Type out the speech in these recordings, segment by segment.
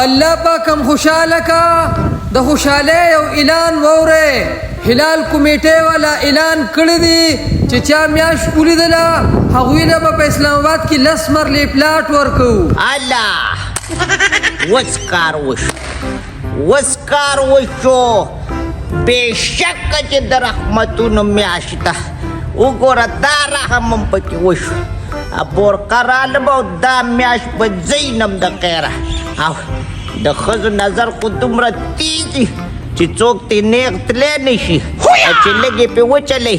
الله پاکم خوشاله کا د خوشاله یو اعلان وره هلال کمیټه والا اعلان کړی دی چې چا میاش پوری دلا هغوی له په اسلام آباد کې لس مرلې پلاټ ورکو. الله وسکار وشو بېشکه چې د رحمتونو میاشت ده. وګوره دا رحم هم پکې وشو. بورقراله به دا میاشت به زینم د خیره او د ښځو نظر خو دومره تیز دي چې څوک ترې نیغ تللی نه شي چې لږ یې پرې وچلی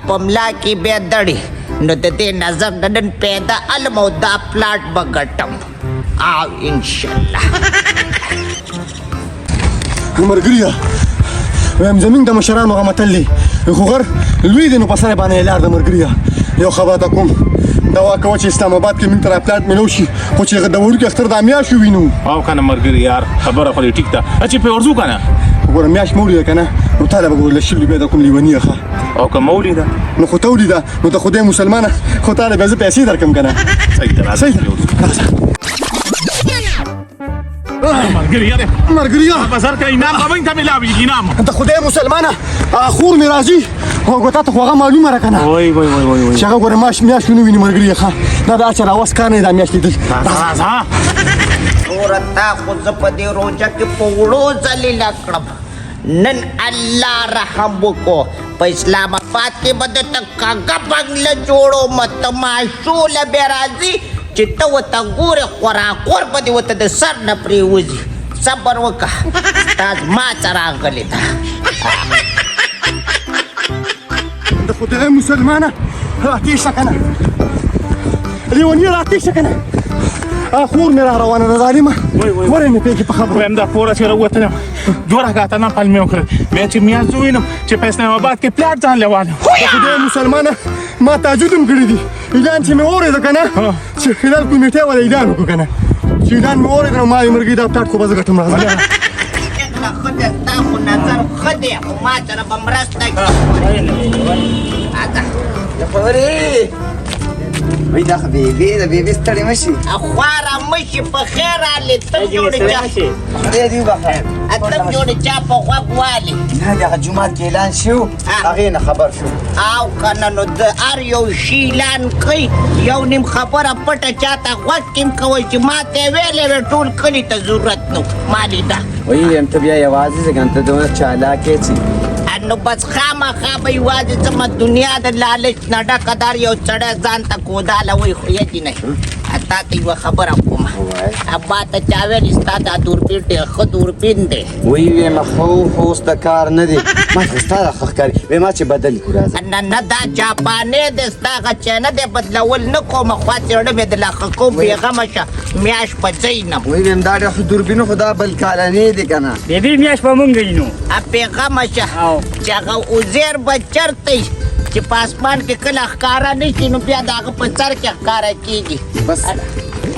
په ملا کې بیا دړې نو د دې نظر د نن پیدا علم او دا پلاټ به ګټم او انشاءالله. مرګریا وایم زمونږ د مشرانو هغه متل دی خو غر لوی دی نو په سر باندې لار د مرګریا یو خبر ته کوم دوا کوه چې اسلام آباد کې موږ ته پلاټ میلو شي خو چې د وړوکي اختر د میاشو وینو او کنه مرګري یار خبره خو ټیک ده چې په ورزو کنه وګوره میاش مولي ده کنه نو طالب وګوره لشي بیا د کوم لیونی ښه او که مولي ده نو خو تولي ده نو ته خدای مسلمانه خو طالب زه پیسې درکم کنه صحیح ده صحیح ده مرګریا بازار کې انعام به ته ملاوي انعام ته خدای مسلمانه خور می راځي او ګوتا ته هغه معلومه را کنه وای چې هغه ګوره میاش نو ویني مرګریا ښه دا د اچر اواز کار نه دا میاش لیدل ګوره تا خو زه په دې روژه کې په وړو ذلیله کړم. نن الله رحم وکړو په اسلام آباد کې به درته کاږه بنګله جوړوم تماشوله بیا راځي چې ته ورته ګورې خوراکور به دې ورته د سر نه پرېوځي. صبر وکړه ستا زما څه راغلې ده. د خدای مسلمانه راتېشه کنه لیونی راتېشه کنه خور مې را روانه ده ظالمه ورې مې پېږي په خبرو وایم دا کوره چې راووتلم جوړه ګاته نه پل مې وکړل بیا چې میاشت زه وینم چې په اسلام آباد کې پلاټ ځان لیوالم د خدای مسلمانه ما تعجود هم کړی دي اعلان چې مې واورېده که نه چې هلال کمیټې والا اعلان وکړو که نه چې اعلان مې واورېده نو ما یې مرګي دا پلاټ خو به زه ګټم راځه ښه ده ستا خو نظر ښه دی خو ما سره به مرسته وای دا بیبي د بیبي ستړې مشي خواره مشي په خیر راغلې ته جوړې چا خدای دې وبخیر ته جوړې چا په غوږ والې نه دغه جومات کې اعلان شو هغې نه خبر شو او که نه نو د هر یو شي اعلان کوي یو نیم خبره پټه چاته غوږ کې هم کوئ چې ما ته یې ویلې وې ټول کلي ته ضرورت نو ما لیده وایي ویم ته بیا یوازې ځکه ته دونه چالاکې څي نو بس خامخا به یوازې ځمه دنیا د لالچ نه ډکه دار یو سړی ځان ته کوداله وایي خو یدي نه تا ته یوه خبره کومه ابا ته چا ویل ستا دا دوربین ډېر ښه دوربین دی وایي ویم خو اوس د کار نه دی ما خو ستا د ښه ښکاري وی ما چې بدل کړو راځه نه دا جاپانۍ دی ستا هغه چینه دی بدلول نه کوم خوا څېړه مې د لا ښه کوم بېغمه شه میاشت په ځینم وایي ویم دا ډېر ښه دوربین خو دا بل کالنۍ دی که نه بیبي میاشت به مونږ وینو بېغمه شه چې هغه عزیر به چرته چې په اسمان کې کله ښکاره نه شي نو بیا د هغه په سر کې ښکاره کېږي بس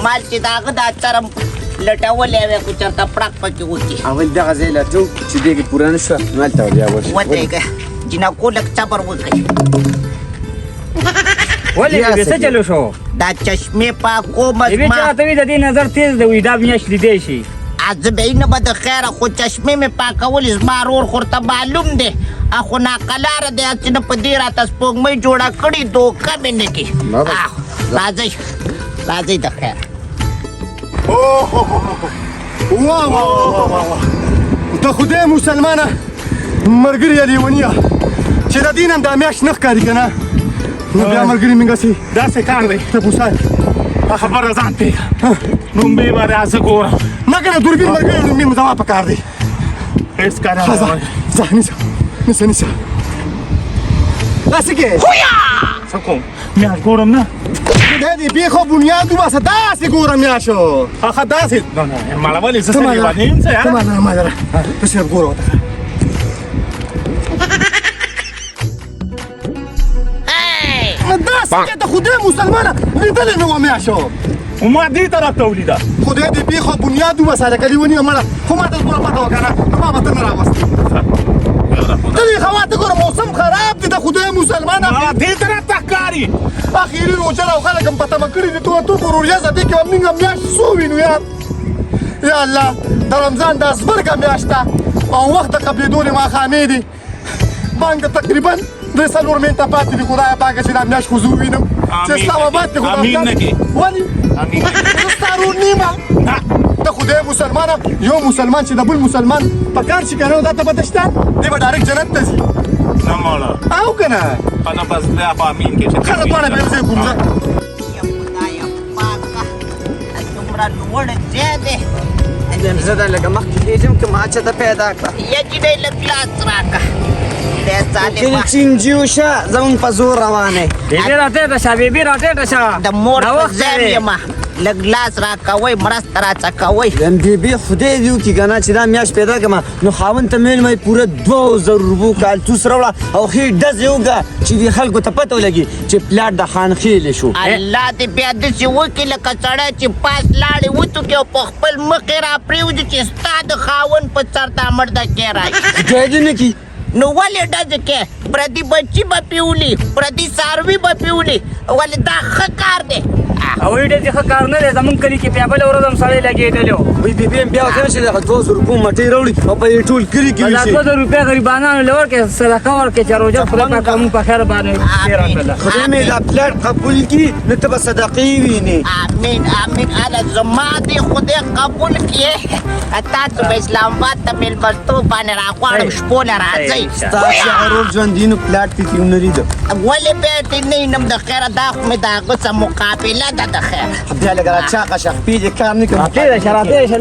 مال چې د هغه دا څرم لټولی وی خو چېرته پړق پکې وکړي اول دغه ځای لټو چې دې کې پوره نه شوه نو هلته بیا ورشو ودرېږه جنکو لږ صبر وکړي ولې بیبي څه چلو شو دا چشمې پاکوم بیبي چې راته وي د دې نظر تیز دی وایي دا میاشت لیدی شي زه به یې نه به د خیره خو چشمې مې پاکول زما رور خو ورته معلوم دی خو ناقلاره دی چې نه په دې راته سپوږمۍ جوړه کړي دوکه مې نه کړي راځئ راځئ د خیره واه ته خدای مسلمانه مرګریا لیونیه چې د دین هم دا میاشت نه ښکاري که نه نو بیا ملګري مې هسې داسې کار دی ته پوسای خبره ځان پرېږده نوم به یې به راځه ګورم نه که نه دوربین ملګري دوربین زما په کار دی هېڅ کار نه ځه نیسه داسې کې څه کوم میاشت ګورم نه خدای دې پېښو بنیاد وباسه داسې ګوره میاشو هغه داسې ماله ولې زه څه لیونی یم څه یاره ما ته صرف ګوره ورته داسې کې ته خدای مسلمانه لیدلې نه وه میاشو ما دې طرف ته ولیده خدای دې پېښو بنیاد وباسه لکه لیوني مړه خو ما ته ګوره پته وکړه نو ما به ته نه راوستې ته دې خواته ګوره موسم خراب دی د خدای مسلمانه دې طرف ته ښکاري اخري روژه ده او خلک هم په تمه کړي دي تو ورورجازه دې کې هم موږ هم میاشت څو وینو یار یا الله د رمضان دا زبرګه میاشت ده او وخت د قبلېدو د ماښامې دي بانک ته تقریبا 3 منټه پاتې دي خدایه پاکه چې دا میاشت خو زه ووینم چې اسلام آباد کې خو امین نه کې. ولې زه ستا رور نه یم ته خدای مسلمانه یو مسلمان چې د بل مسلمان په کار چې که نه دا ته پته شته دی به ډایرکټ جنت ته ځي نه مړه او که نه خانه بس بیا په امین کې چې ښه دواړه به یو ځای کړو ځه خدایه پاکه دومره لوړ ځای دی زه دا لږه مخکې کېږم که ما چېته پیدا کړه یا جنۍ لږ لاس راکړه خدای ظالمه کلي چینجي شه زمونږ په زور روان یې بیبي راټیټه شه بیبي راټیټه شه د مور په ناوخته ځای دی. یم لږ لاس راکوئ مرسته راڅکوئ بیبي خدای دې وکړي که نه چې دا میاشت پیدا کړم نو خاوند ته مې وایي پوره 2000 روپو کالتوس راوړه او ښې ډزې وکړه چې دې خلکو ته پته ولګي چې پلاټ د خانخېلې شو الله دې بیا داسې وکړي لکه سړی چې پاس لاړې وتوکې او په خپل مخ یې راپرېوځي چې ستا د خاوند په سر دا مرده کې راشي خدای دې نه کړي نو ولې ډزې کې پردي بچي به پیولي پردي څاروي به پیولي ولې دا ښه کار دی هغوی ډېر ښه کار نه دی زمونږ کلي کې بیا بله ورځ هم سړی لګېدلی و بیبي هم بیا ورته نه چې دغه 200 روپو مټۍ راوړي او په دې ټول کلي کې دا ویشي 200 روپۍ غریبانانو له ورکړې صدقه ورکړې چې روژه خدای پاک موږ په خیر باندې تېره کړله خدای مې دا پلاټ قبول کړي نو ته به صدقې وینې امین امین الله زما دې خدای قبول کړي تاسو به اسلام آباد ته مېلمستوب باندې راغواړم شپوله راځئ ستا شعرور ژوندي نو پلاټ کې تیونه لیده ولې بیا دې نه ینم د خیره دا خو مې د هغه څه مقابله ده د خیر بیا لږه راچاقه شه خپې دې کار نه کوي راټیټه شه راټیټه شه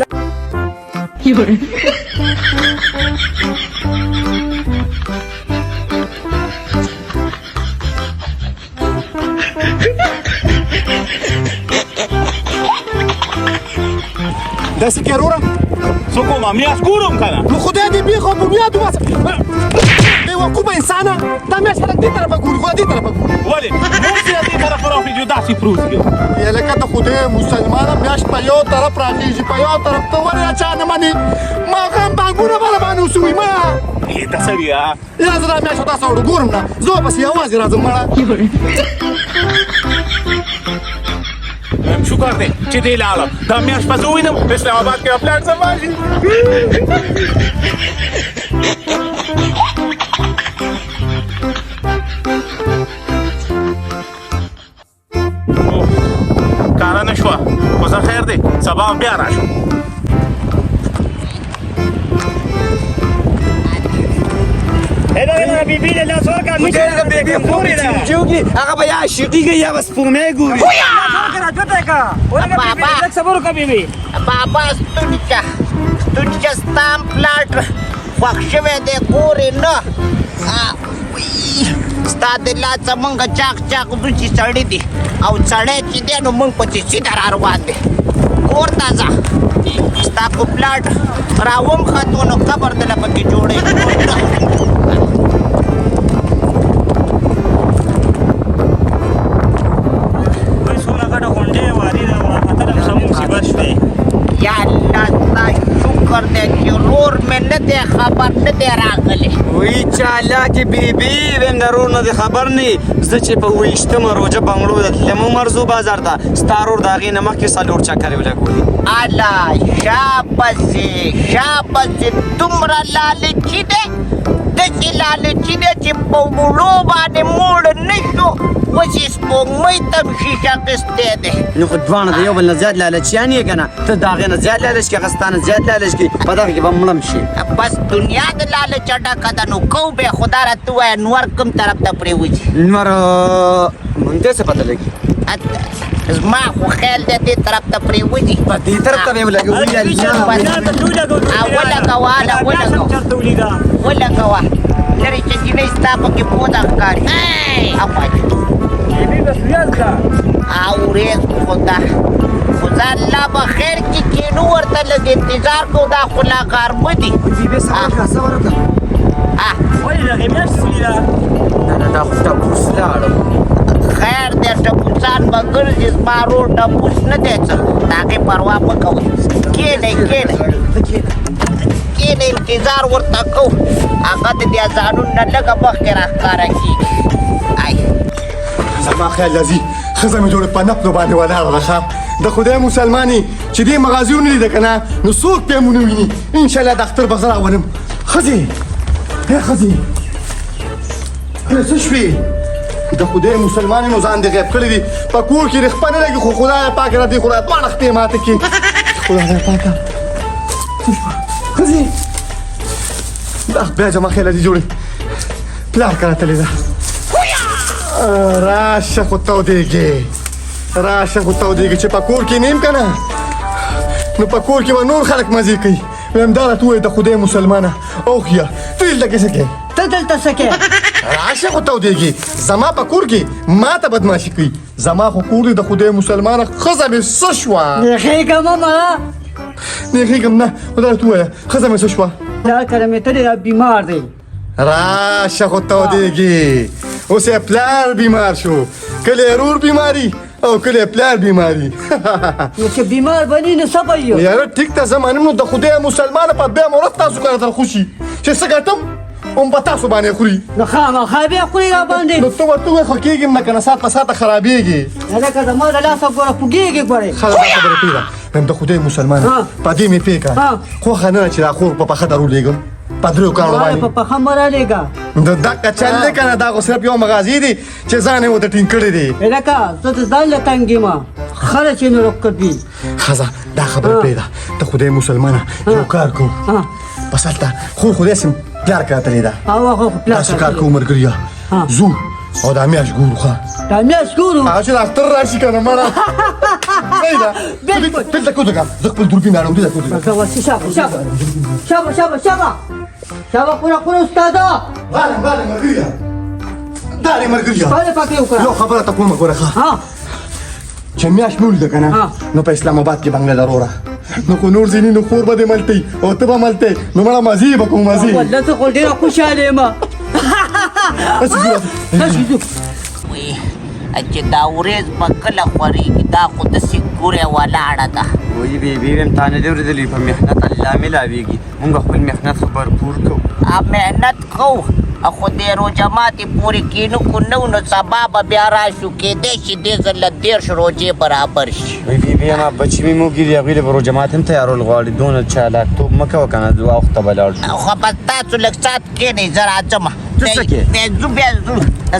داسې کې وروره څه کومه میاشت ګورم که نه نو خدای دې بېخ او بنیاد وباسه بېوقوفه انسانه دا میاشت خلک دې طرفه ګوري خو دې طرفه ګوري ولې موږ چې دې طرف راخېږو داسې پروت یو یا لکه د خدای مسلمانه میاشت په یو طرف راخېږي په یو طرف ته ولې چا نه منې ماښام بانګونه به راباندې وسوي ما ته سړیه یا زه دا میاشت خو تاسو وړو ګورم نه زه به پسې یوازې راځم مړه هم شکر دی چې دې لاړم دا میاشت به زه ووینم اسلام آباد کې به پلاټ زما شي کاره نه شوه خو زه خیر دی سبا بیا راشم بیبي له لاس ورکړه خدای دې بیبي خورې چینجي وکړي هغه به یا عاشقېږي یا به سپوږمۍ ګوري راټیټه کړه ولګه بیبي لږ صبر وکړه بیبي بابا ستونچه ستا پلاټ خوښ شوی دی ګورې نه ستا د لاسه مونږ چاق چاق ځو چې سړي دي او سړی چې دی نو مونږ پسې سیده را روان دی کور ته ځه ستا خو پلاټ راومختو نو قبر دله پکې جوړوي وایي څومره ګټه غونډې واري ده وختونه څه مصیبت شوې یا الله ستا شکر دی چې رور مې نه دی خبر نه دی راغلی وی چالاکې بیبي ویم د رور نه دې خبر نه زه چې په 28مه روژه بنګړو ته تلم مرزو بازار ته ستا رور د هغې نه مخکې 4 چکرې ولګولي الا شابسې دومره لالچي دی داسې لالچي دی چې په وړو باندې موړ نه شو اوس یې سپوږمۍ ته هم شیشه اخیستی دی نو خو دواړه د یو بل نه زیات لالچیان یې که نه ته د هغې نه زیات لالچ کړې هغه ستا نه زیات لالچ کړي په دغه کې به مړم شي بس دنیا د لالچه ډکه ده نو کو به خدا راته ووایه نور کوم طرف ته پرېوځي نور مونږ ته څه پته لګي زما خو خیال دی دې طرف ته پرېوځي په دې طرف ته به یې ولګوي ولګوه لرې چې جینۍ ستا پکې پوده ښکاري اورېز خدا خدا الله به خیر کړي کینو ورته لږ انتظار کوو دا خو لا غرمه دي نه دا خو ټپوس لاړم خیر دی ټپوسان به ګرځي زما رور ټپوس نه دی څه د هغې پروا مه کوئ کښېنئ کښېنئ انتظار ورته کوو هغه د دې ځانون نه لږه مخکې راښکاره کېږي زما خیال راځي ښځه مې جوړه په نپلو باندې ولاړه ده ښه د خدای مسلمانې چې دې مغازي ونه لیده که نه نو څوک به یې مونه ویني انشاءالله د اختر به زه راولم ښځې ای ښځې څه شوې د خدای مسلمانې نو ځان دې غیب کړی دي په کور کې رخپه نه لګي خو خدای پاک را دې خو را دواړه خپې ماته کړي خدای پاکه څه شوه ښځې بیا جمع خیله دي جوړې پلار که راتلې ده راشه خو تودېږې راشه خو تودېږې چې په کور کې نیم که نه نو په کور کې به نور خلک مزې کوي ویم دا راته ووایې د خدای مسلمانه اوښیه ته دلته کې څه کوې ته دلته څه کوې راشه خو تودېږې زما په کور کې ما ته بدماشي کوي زما خو کور دی د خدای مسلمانه ښځه مې څه شوه نیغېږم مړه نیغېږم نه خو دا راته ووایه ښځه مې څه شوه دا کله مې تللی دا بیمار دی راشه خو تودېږې اوس یې پلار بیمار شو کله یې رور بیماري او کله یې پلار بیماري نو چې بیمار بني نو څه به یو یاره ټیک ته زه منم نو د خدای مسلمانه په بیا مورت تاسو کله تر خوشي چې څه ګټم هم په تاسو باندې خوري نو خامخا بیا خوري را باندې نو ته ورته وایې خو کېږم نه که نه ساعت په ساعته خرابېږي هلکه زما د لاسه ګوره پوګېږي ګورې ښه دا خبره پرېږده وایم د خدای مسلمانه په دې مې پوه کړه خوښه نه ده چې دا خور په پښه درولېږم په دریو کاڼو په باندې پښه مه رالېږه د دقه چل دی که نه دا خو صرف یو مغازي دی چې ځان یې ورته ټینګ کړی دی هلکه زه د ځان له تنګ یم خلک یې نو روکړ دي ښځه دا خبره پرېږده د خدای مسلمانه یو کار کوو بس هلته خور خو داسې پلار که راتلې ده او هغه خو پلار داسې کار کوو ملګريه ځو او دا میاشت ګورو ښه دا میاشت ګورو هغه چې د اختر راشي که نه مړه صحیح ده دلته کودږه زه خپل دوربین اړم دلته کودږه شابه شابه شابه شابه شابه شابه قونه قونه استاده بالم ملګريه دا دی ملګريه خپلې پکې وکړه یو خبره ته کومه ګوره ښه چې میاشت مې ولیده که نه نو په اسلام آباد کې بنګله ضروره نو خو نور ځینې نو خور به دې ملتې او ته به ملتې نو مړه مزې به کوم مزې والله زه خو ډېره خوشحاله یم چې دا ورځ به کله خورېږي دا خو داسې ګورې ولاړه ده وایي بیبي ویم تا نه دی اورېدلی په محنت الله میلاویږي مونږ خپل محنت خو بھرپور کوو محنت کوو خو دې روژه ماتې پورې کینو کو نو نو سبا به بیا راشو کېدی شي دې ځله 13 روژې برابر شي وایي بیبي ما بچي مې موږي دي هغوی له به روژه ماتې هم تیارول غواړي دونه چالاکتوب مه کوه که نه دعا وخته به لاړ شو خو بس تاسو لږ ساعت کښېنئ زه راځم ته څه کوې؟ بیا ځو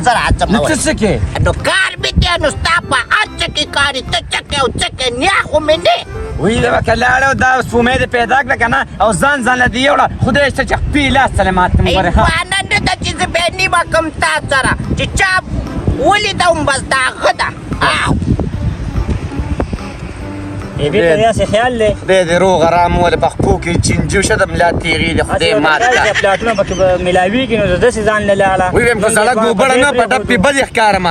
زه راځم نو ته څه کوې؟ نو کار مې دی نو ستا په هر څه کې کار ته څه کوې او څه کوې نیا خو مې نه وی له که لاړه دا سپومې دې پیدا کړه که نه او ځان له دې یوړه خدای شته چې خپې لاس سره ماته مې ګورې ایوانه نه ده چې زه بیا نیمه کړم تا سره چې چا ولیدم بس دا ښه ده بیبي ته داسې خیال دی خدای دې روغ ارام ولې په خپو کې چینجي وشه د ملا تېغې دې خدای مات کړه پلاټونه پکې به میلاویږي نو داسې ځان نه لاړه وی ویم په سړک اوبړه نه په ډب کې بد یې ښکارم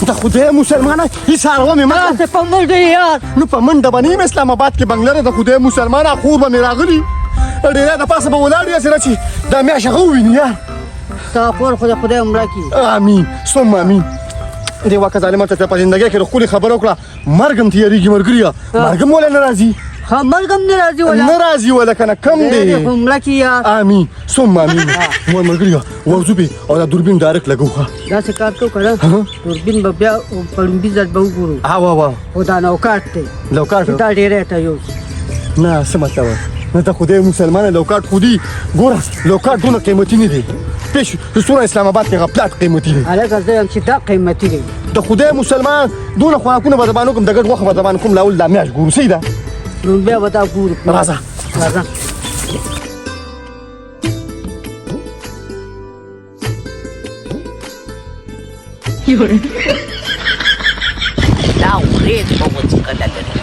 د خدای مسلمانه هیڅ هغه مې مه په منډه یار نو په منډه به نه یم اسلام آباد کې بنګله د خدای مسلمانه خور به مې راغلي ډېری د پاسه به ولاړ یې سره چې دا میاشت هغه وویني یار ستا کور خو د خدای عمره کړي امین ثم امین دې واکه ظالمه ته په زندګۍ کې ښکلې خبره وکړه مرګ هم تیارېږي ملګريه مرګ هم ولې نه راځي ها مرګ هم نه راځي نه راځي ولا که نه کم دی عمره کړي یار امین ثم امین وای ملګريه ورځو بې او دا دوربین ډایرکټ لګو ښه داسې کار کوو که نه دوربین به بیا په لومبي ځل به وګورو خو دا نوکاټ دی لوکاټ دا ډېری ته یوسي نه څه مطلب نه د خدای مسلمانه لوکاټ خو دي ګوره لوکاټ دونه قیمتي نه دی پیش رسونه اسلام آباد کې هغه پلاټ قیمتي دی هلکه زه یم چې دا قیمتي دی د خدای مسلمان دونه خوراکونه به زبانو کوم د ګډ غوښه به زبانو کوم لاول دا میاشت ګورو صحیح ده نو بیا به دا ګورو راځه راځه دا ورځ به اوس کله لري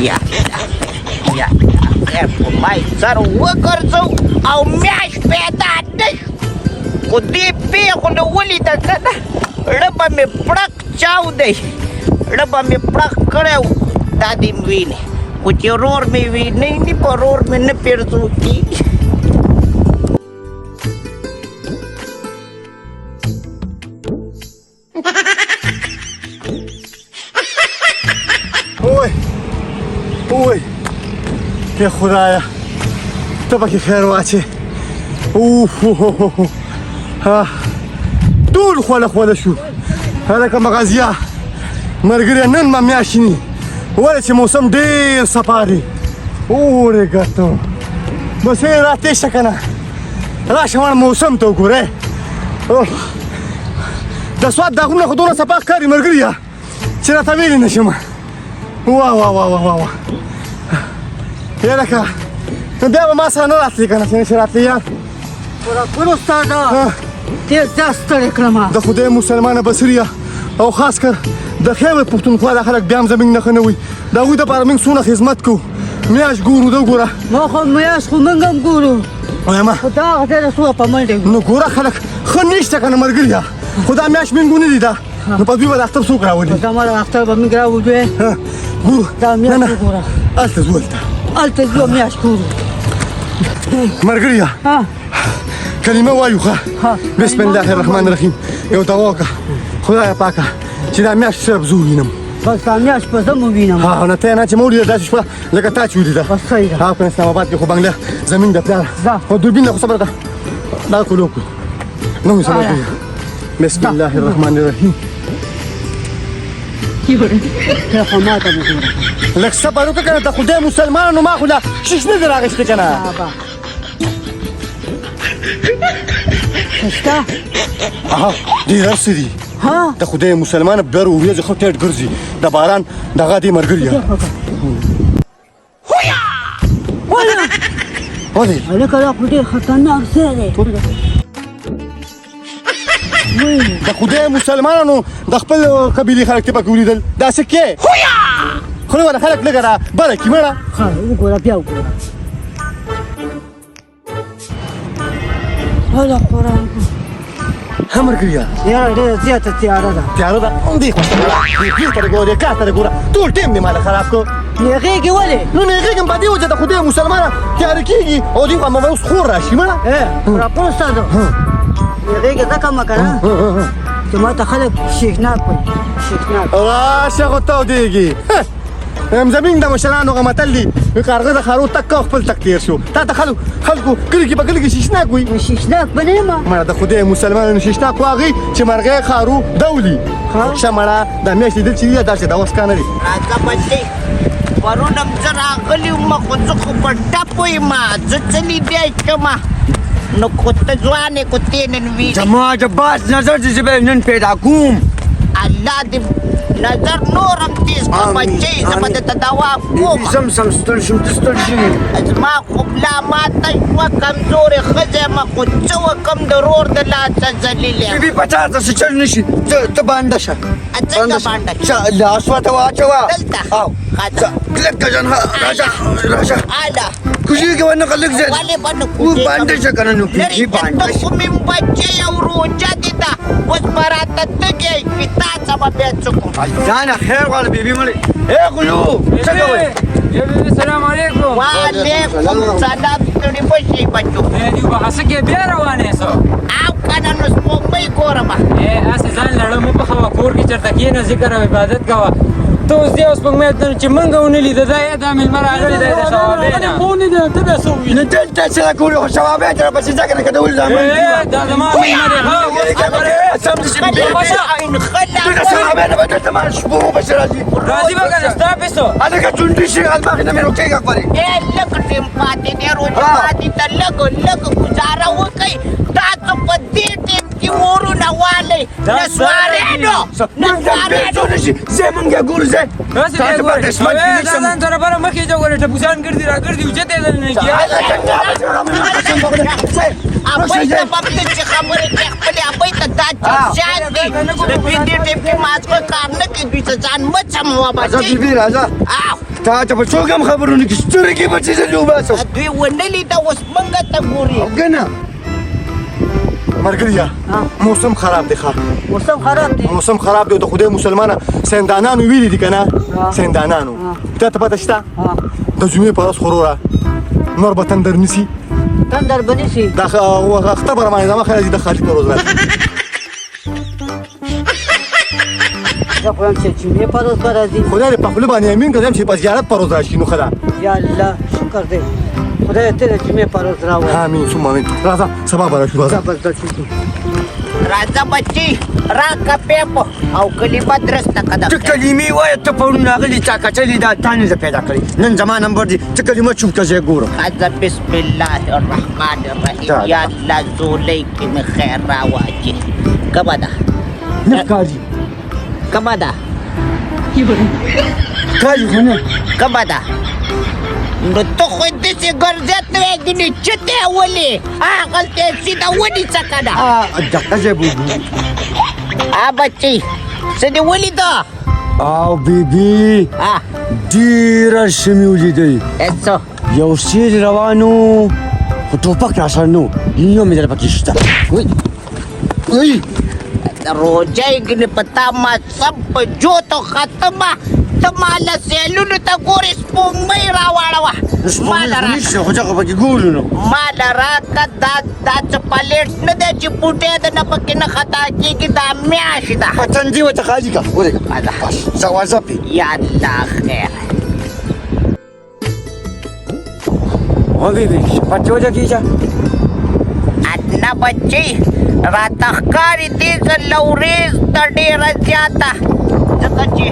یا په مای سر وګرځو او میاشت پیدا نه شو خو دې پېغو نه ولیده که نه ړبه مې پړق چاودی ړبه مې پړق کړی و دا دې مې وینې خو چې رور مې وینئ نه په رور مې نه پیرزو کېږي اوی ای خدایا ته پکې خیر واچې اوف ټول خوله شو هلکه مغازیه ملګري نن ما میاشتني ولې چې موسم ډېر صفا دی اورېږه ته بس راتېر شه که نه راشه مړه موسم ته وګورې د سوات دا غرونه خو دونه صفا ښکاري ملګريه چې راته ویلې نه شم واه واه واه واه واه هلکه نو بیا به ما سره نه راتلې که نه چې نشي راتلې یار ورکړو استاده ډېر زیات ستړی کړم د خدای مسلمانه بصریه او خاص کر د خیبر پښتونخوا دا خلک بیا هم زموږ نه ښه نه وي د هغوی دپاره موږ څونه خدمت کوو میاشت ګورو ده وګوره ما خو میاشت خو موږ هم ګورو وایم خو دا هغه ډېره څومره په منډې ګورو نو ګوره خلک ښه نشته که نه ملګريه خو دا میاشت موږ ونه لیده نو په دوی به د اختر څوک راولي دا ما د اختر به موږ راوځو ګورو دا میاشت وګوره هلته ځو هلته هلته ځو میاشت ګورو ملګريه کلمه وایو ښه بسم الله الرحمن الرحیم یو دعا وکړه خدایه پاکه چې دا میاشت صرف زه ووینم بس دا میاشت به زه مو وینم نه ته نه چې ما ولیده داسې شپه لکه تا چې ولیده بس صحیح ده په اسلام آباد کې خو بنګله زمین د پلار خو دوربین نه خو صبر ده دا کولو کو نو سمه کوي بسم الله الرحمن الرحیم ته خو ما ته وګوره لږ صبر وکړه که نه د خدای مسلمانانو ما خو لا شیش نه دي راغېستې که نه شته ډېر څه دي د خدای مسلمانه بر وریځې خو ټیټ ګرځي د باران دغه دې ملګريه ولې هلکه دا خو ډېر خطرناک ځای دی د خدای مسلمانانو د خپل قبیلې خلک ته پکې ولیدل دا څه کې خو ولا خلک لږه را بره کړي مړه ښه وګوره بیا وګوره هله قرآن ها ملګريه یاره ډېره زیاته تیاره ده تیاره ده دې خوا دې ته ګوره دې کار ته ګوره ټول ټیم دې ماله خراب کړ نیغېږي ولې نو نیغېږم په دې وجه د خدای مسلمانه تیاره کېږي او دوی خوا به اوس خور راشي مړه راپور استاده نیغېږي ځکه مه که نه چې ما ته خلک شیکناک وایي شیکناک راشه خو تودېږي زمین د مشرانو هغه متل دي کارغه د خارو تک او خپل تک تېر شو تا ته خلکو کلي کې په کلي کې شیشناک وایي شیشناک به نه یم مړه د خدای مسلمانانو شیشناک واغې چې مرغۍ خارو دولي ښه مړه دا میاشت لیدل چې دي داسې دا اوس کار نه دي راځه بچې پرون هم زه راغلی وم خو زه خو په ټپو یم زه څه لیدی کړم نو خو ته ځوانې خو تې نن وینې زما د باز نظر چې زه به نن پیدا کوم الله دې نظر نور هم تیز کړه بچې زه به درته دوا کوم سم ستړی شوم ته ستړی شوې زما خو بلا ماته شوه کمزورې ښځه یم خو څه وکړم د رور د لاسه ذلیل یم بیبي په چا ته څه چل نه شي ته بانډه شه څنګه بانډه لاس ورته واچوه دلته ښځه کلک کجن راشه اله کوشېږي ونه که لږ ځای ولې به نه و بانډه شه که نه نو کېږي بانډه خو مې بچې او روجه دې ده اوس به راته تږی شي تا څه به بیا څه کوم ځانه خیر غواړه بیبي مړې ای غلو څه کوئ سلام علیکم وعلیکم سلام ستړي به شئ بچو دیو به هسه کې بیا روانې سو او که نه نو سپوږمۍ ګورمه هسې ځان لړم مه پخوه کور کې چېرته کښېنه ذکر او عبادت کوه ته اوس دې اوس سپوږمۍ چې موږ ونه لیده دا یې دا مېلمه راغلی دی د شوابې نه ته بیا څه وویل نه دلته څه را کوي خو شوابې ته راپسې ځکه نه که د ولې زامن دا زما مېلمه دی سم دې چې دغه شوابې نه به دلته ما شپو پسې راځي راځي به که نه ستا پسو هلکه چونډي شي الماخې نه مې روکېږه خپلې لږ ټیم پاتې دی روژه پاتې ته لږ ګزاره وکئ تاسو په دې ټیم کې ورونه والئ نسوارېنو زه مونږ یې ګورو زه دا ځان سره بره مخې ته ګورې ټپوسان ګرځي راګرځي اوچتې دل نه کېږي ابۍ ته به ته چې خبرې کوې خپلې ابۍ ته دا چرسیان دي د دې ټیم کې مازغه کار نه کوي دوی ته ځان مه چموه راځه بچې بیبي راځه تا ته په څوک هم خبرونه کې سترګې به څه زه وباسم دوی ونه لیده اوس موږ ته ګوري او که نه ملګريه موسم خراب دی ښه موسم خراب دی موسم خراب دی د خدای مسلمانه سیندانانو ویلي دي که نه سیندانانو تا ته پته شته د جمعې په ورځ خروره نور به تندر نیسي تندر به نیسي دا اخته به رامانې زما خیال چې د خالي ته روز راشي زه خو یم چې جمعې په ورځ به راځي خدای دې په خوله باندې امین کړم چې په زیارت په ورځ راشي نو ښه ده یا الله شکر دی خدای ته د جمعې په ورځ راوړي امین ثم امین راځه سبا به راشو راځه بس دا شو راځه بچي راکه پیپ او کلمه درسته ته کده کلمې وایه ته پرون راغلي چا کچلي دا تا نه ده پیدا کړې نن زما نمبر دی ته کلمه چوپ که زه ګورم خزه بسم الله الرحمن الرحیم یا الله زولی کې مې خیر راواچي کمه ده نه ښکاري کمه ده ښکاري خو نه کمه ده نو ته خو داسې ګرځېد نه وې ګنې چتې ولې هغلته سیده ونیسه که نه دقه ځای بوبو بچي څه دې ولیده او بیبي ډېره ښه مې ولیدی څه یو سیل روان و خو ټوپک راسره نه و یو مې در پکې شته روجای ګنې په تا ما سب په جوتو ختمه ته ما له سیلونو ته ګورې سپوږمۍ راواړوه خو ځکه پکې ګورو نو ما له راکه دا څه پلیټ نه دی چې بوټی د نه پکې نه خطا کېږي دا میاشت ده په تندي ورته خالي کړه ورېږه زوازه پې یا الله خیر او بیبي شپه ولګېږه نه بچي راته ښکاري دې ځل ورېځ ته ډېره زیاته ځکه چې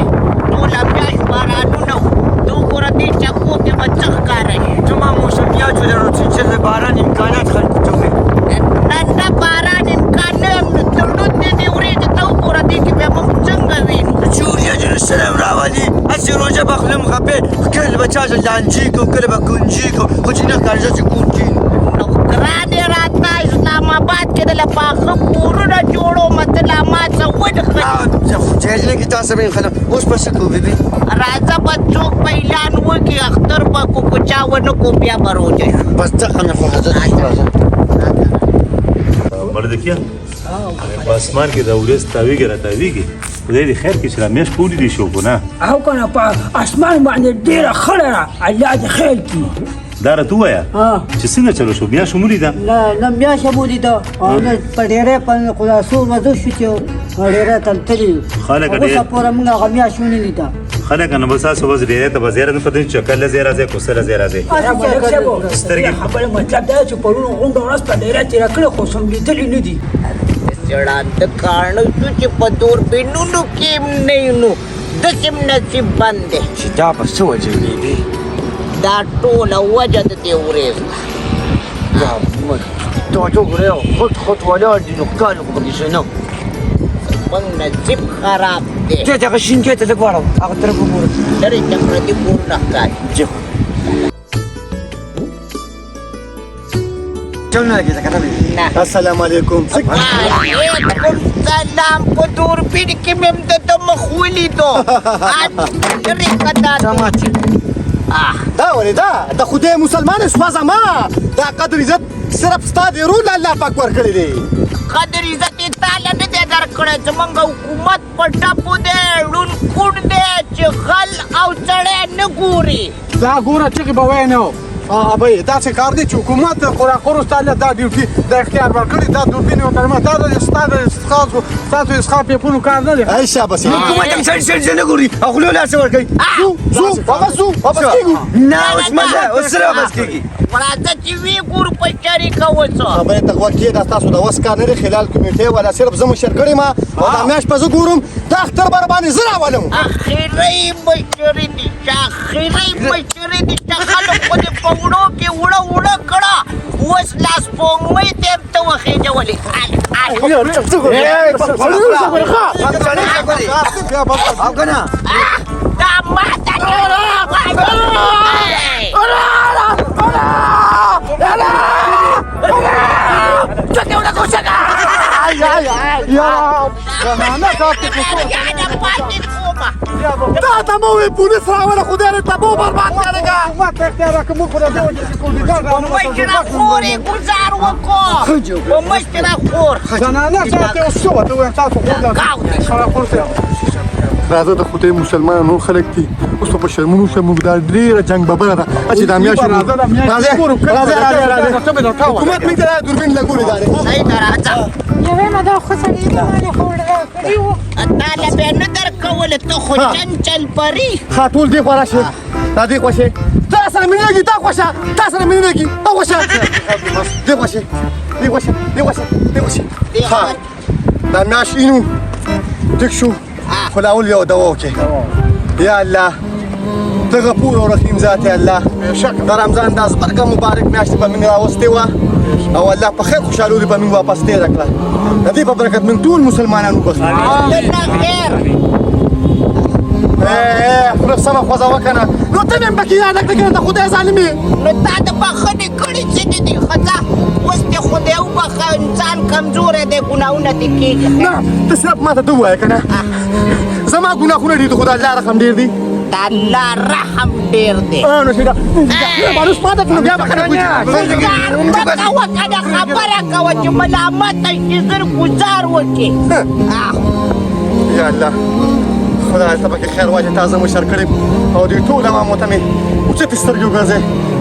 ټوله میاشت بارانونه وو ته وګوره دې چکو کې به څه ښکاره زما موسمیات ولرو چې د باران امکانات خلکو ته وي نه باران امکان نه تړون دې دې ورېځې ته وګوره دې کې بیا موږ څنګه وینو چې ورېځې السلام راولي هسې روژه به خولم خپې کله به چا ته لانجې کو کله به کنجې کو خو چې نه ښکاري چې کور کښېنو نو ګرانې راته اسلام آباد کې د له پاخه کورونه جوړومه ته لا ما څه ونښلي جهیزونه کې تاسو به خلک اوس به څه کوو بیبي راځه به څوک به اعلان وکړي اختر به کو که چا ونه کو بیا به روژه شو بس دغه نه خو حضرت راځه بردکیه په اسمان کې د ورځ تاویږي را تاویږي خدای دې خیر کړي چې را میاشت پولی دي شو کنه او کنه په اسمان باندې ډېره ښه ده الله دې خیر کړي دا راته ووایه چې څنګه چلو شو بیا شو مولیده نه بیا شه ولیده او نه په ډېرې په خلاصو مزه شو چې ډېره تلتلي خلک اوسه پوره موږ هغه میاشت ونه لیده خلک نه بس تاسو بس ډېرې ته به زیاره نه پته چې کله زیاره ځای کوسله زیاره ځای سترګې خبره مطلب دا چې پرون غونډه ورځ په ډېره تېره کړې خو سم لیدلي نه دي څېړانده کاڼه شو چې په دوربینونو کې هم نه یو نو داسې هم نصیب بند دی چې دا به څه وجه بیبي دا ټوله وجه د دې ورېځ ده توجه ګورې خود خود ولاړ دي نو ښکاري خو پکې څه نه زموږ نصیب خراب دی ته دغه شینکۍ ته لږ واړه هغه طرف وګوره لرې ته پردي کورونه ښکاري ځي خو څنګه لګېده که نه بیبي نه السلام علیکم وعلیکم سلام په دوربین کې مې هم د ده مخ ولیدو لرې که دا دا ولې دا د خدای مسلمان سوځه ما دا قدر عزت صرف ستا د رول الله پاک ورکړی دی قدر عزت یې تاله نه دی درکړی زموږ حکومت په ټپو دی ړوند کوڼ دی چې غل او سړی نه ګوري دا ګوره چغې به وایې نه ابۍ داسې کار دی چې حکومت خوراکخورو ستا دا ډیوټي دا اختیار ورکړي دا دوربین یې ورته دا د ستاسو اسخا پیپونو کار نه دی ای شاباس حکومت هم سړي نه ګوري او خولو لاس ورکوي ځو واپس ځو واپس کېږو نه اوس مزه اوس سره واپس کېږي راځه چې وی ګورو په شریکه اوسو خبرې ته غوږ کېږده ستاسو د وس کار نه دی خلال کمیټې والا صرف زه مشر کړی ما او دا میاشت به زه ګورم دا اختر به راباندې زه راولم اخري مشري دي چې اخري مشري دي چې خلک خو دې په وړو کې وړه کړه اوس لاس سپوږمۍ ته هم ته وخېجولې او که نه دا ماته دا ته مو وی پولیس راوله خدای دې تبو برباد کړېږه حکومت اختیار راکړه موږ خو د دې وجې چې په مشره خور یې ګزار وکړو په مشره خور زنانه ساعت اوس څه وه ته ووایم تاسو خور راځه د خدای مسلمان نور خلک دي اوس په شرمونو شو موږ دا ډېره جنګ ببره ده چې دا میاشت حکومت موږ ته دا دوربین لګولې دا دی صحیح ده راځه یوه دا خو سړی باندې خوړه کړی و تاله به نه درکوله ته خو چنچل پري ښه ټول دې خوا راشه دا دې خوښې تا سره مینه لګي تا خوښه تا سره مینه لګي تا خوښه دې خوښې دې خوښه دې خوښه دې خوښه دا میاش اینو ټیک شو خو لا اول یو دوا وکړې یا الله ته غفور او رحیم ذات یې الله د رمضان دا زبرګه مبارک میاشت به موږ راوستې وه او الله په خیر خوشحالو دې به موږ واپس تېره کړه د دې په برکت موږ ټول مسلمانان وبخښو خیر خوله سمه خوځه وکنه نو ته مې هم پکې یاده کړه کنه د خدای ظالمې نو تا د بخښنې کړي څه دي دي ښځه اوس دې خدای وبخښه انسان کمزوری دی ګناهونه دې کېږي نه ته صرف ما ته ته ووایه که نه زما ګناهونه ډېر دي خو د الله رحم ډېر دی د الله رحم ډېر دی نو شیدا مانوس پاته کړو بیا به کنه ګزار مه کوه کنه خبره کوه چې ملامته شي زر ګزار وکړې یا الله خدای ته پکې خیر واچوي تا زه مشر کړې او دوی ټول عوامو ته مې اوچتې سترګې وګرځې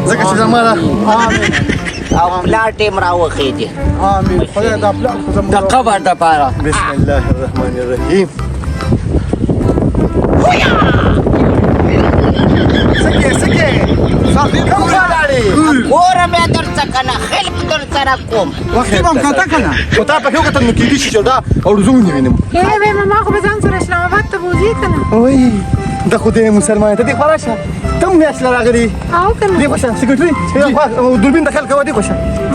ځکه چې زما ده او پلار ټیم راوخېږي آمین خدای دا پلار خو زموږ د قبر دپاره بسم الله الرحمن الرحیم سکې کوم ولاړې ګوره مې درڅه کنه خلق درسره کوم وختي به هم کته که نه خو تا پکې وکتل نو کېدای شي چې دا اورزو ونیوینم ماما خو به ځان سره اسلام آباد ته بوځي که نه وای د خدای مسلمان ته دې خوا راشه ته هم میاشت له راغلې او که دې نه خوا شه سکرټري دوربین د خیال کوه دې خوا شه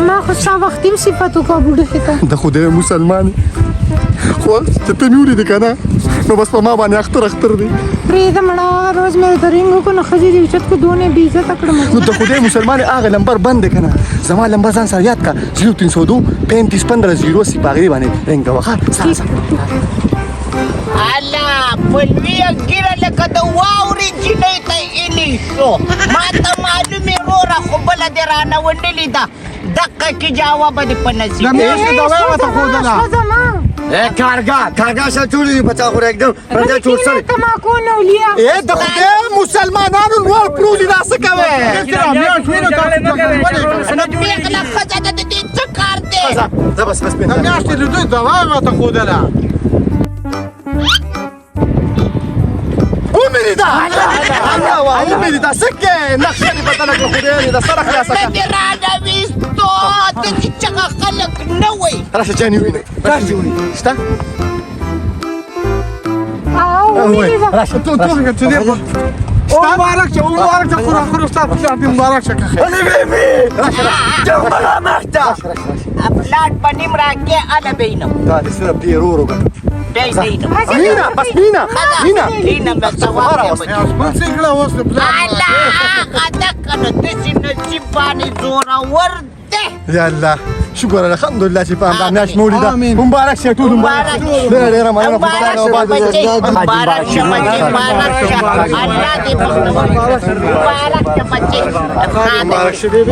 ما خو ستا وختي هم صفت وکړه بوډۍ ته د خدای مسلمان خو چې ته مې ولیدې که نه نو بس په ما باندې اختر دی پرېږده مړه روز مې درینګ وکړو نو ښځې دې اوچت کړو دونه بې عزته کړم نو د خدای مسلمان هغه لمبر بند دی که نه زما لمبر ځان سره یاد کا 0302 35 15 0 په هغې باندې رنګ کوه سره الله په لویه ګیره لکه د واورې جینۍ ته ایلې شو ما ته معلومې وروره خو بله دې رانه ونلې ده دقه کې جواب دې په نصیب د میاشتې دوا یې ورته ښودله ښځه ما کارګاه سره ټولې دي بچا خو एकदम پرځای ټول سره تماکو نه ولیا ای د خدای مسلمانانو نور پرولی دا څه کوي میاشت وینو تاسو ولې نو پېغله ښځه ده د دې څه کار دی زه بس د میاشتې د دوی دوا یې ورته ښودله ومني الله ومني دا سکه نقشه دې بدله کړه خدای دې د سره خلاصه نه دې رانه ویستو ته چې څنګه خلک نه وی راشه جاني ویني راشه شته او وینې راشه تو چې دې مبارک شه مبارک شه خورا خورا ستا پلار دې مبارک شه که خیر افلاټ په نیم راکې اله بینم دا دې صرف دې ورو دی دینم مینا بس مینا دینم به ثواب دی بل څه کړه اوس د پلار الله ادا کنه داسې نصیب باندې زورور دی یا الله شکر الحمدلله چې په همدا میاشت مولي ده آمین. مبارک شه ټول مبارک ډېره مننه مبارک شه بچي مبارک شه بچي مبارک شه الله دې مبارک شه بچي مبارک شه دې